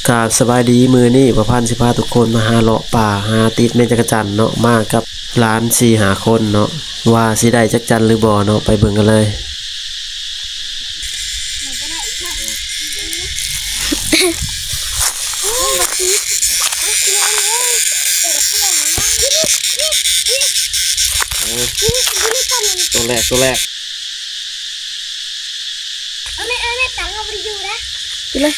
กราบสบายดีมือนี่ประพันธ์สิพาทุกคนมาหาเลาะป่าหาติดแม่จักรจันเนาะมากับร้าน4-5 คนเนาะว่าสิได้จักจันหรือบ่เนาะไปเบิ่งกันเลยตัวแรกเอาตังเอาไปอยู่นะกินเลย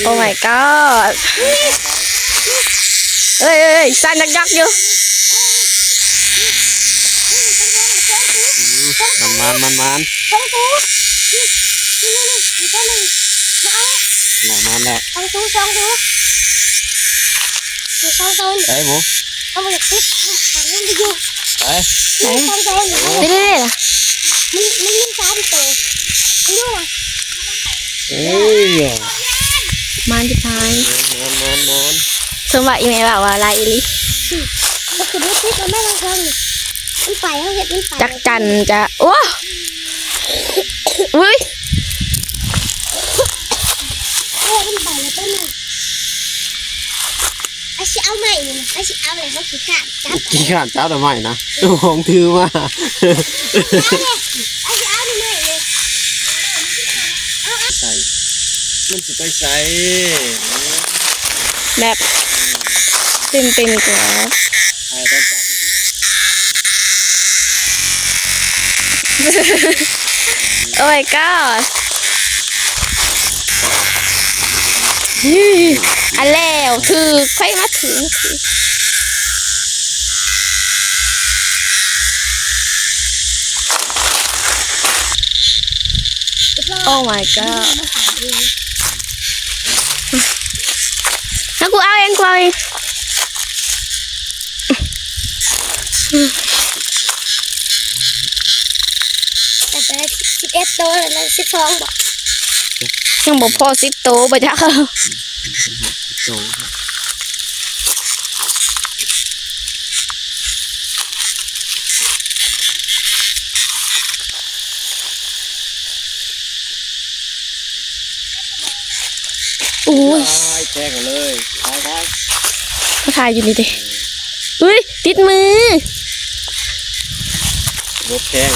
โอ้ my god เอ้ยสั่นยักอยู่มันฟังกูนี่อีกตัวหนึ่งมาเอาแล้วฟังกูฟังกูฟังกูไปหมู เอาไปติดฟังกูไปอยู่ไปฟังกูเด้มันสามตัวดูนะเอ้ยมันจะพายมันสมบัติอีเมลบอกว่าลายอีลิก็คือไม่ติดมันไม่ลงฟังมันไปเขาเห็นมันไปจักจันจะโอ้อุ้ยมันไปแล้วต้นนึงไอ้ชิเอาใหม่เลยไอ้ชิเอาเลยเขาขี้ขาดจับกี่ขาดจับแต่ใหม่นะของถือมาไอ้ชิเอาใหม่เลยใส่มันจะไปใส่แบบเต็มกว่าใส่ต้องจับโอ้ my god อันแล้วถือไฟมาถึงโอ้ my god แล้วกูเอาเองแต่ไป11 ตัวแล้ว12บอกยังบอกพอ10 โตไปจ้ะอุ้ยแทงกันเลยไปมาถ่ายอยู่นี่ดิอุ้ยติดมือรถแทง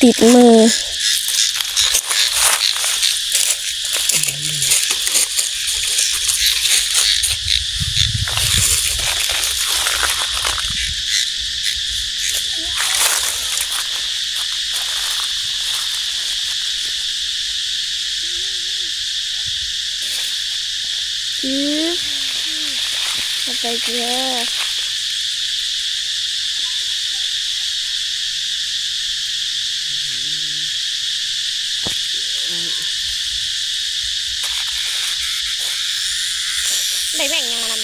ติดมือไปเจอได้แบ่งยังไงนั่น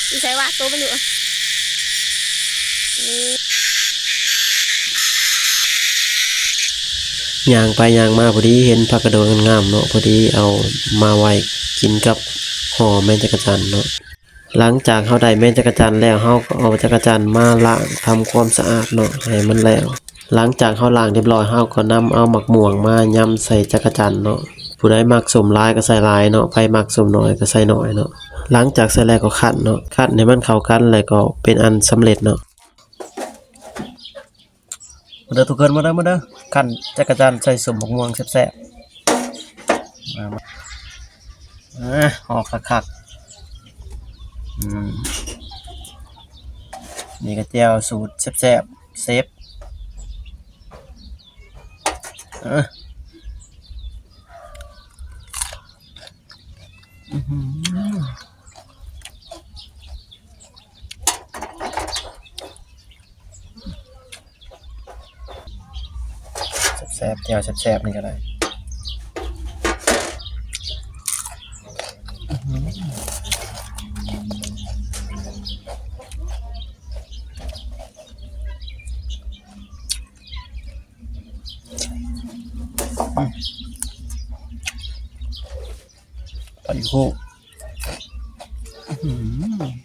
อีใส่ว่าตัวมันอยู่ย่างไปย่างมาพอดีเห็นผักกระโดดงามเนาะพอดีเอามาไว้กินกับห่อแม่จักรจันเนาะหลังจากเขาได้แม่จักรจันแล้วเขาก็เอาจักรจันมาล้างทำความสะอาดเนาะให้มันแล้วหลังจากเขาล้างเรียบร้อยเขาก็นำเอาหมักม่วงมายำใส่จักรจันเนาะผู้ใดมักสมหลายก็ใส่หลายเนาะใครมักสมน้อยก็ใส่น้อยเนาะหลังจากใส่แล้วก็คั่นเนาะคั่นให้มันเข้ากันแล้วก็เป็นอันสำเร็จเนาะมาเด้อทุกคนมาเด้อคั่นจักรจันใส่สมหมักม่วงแซ่บๆมาออกคักนี่ก็แจ่วสูตรแซ่บๆเซฟแซ่บแจ่วแซ่บๆนี่ก็ได้ ปันโคกอื้อหือ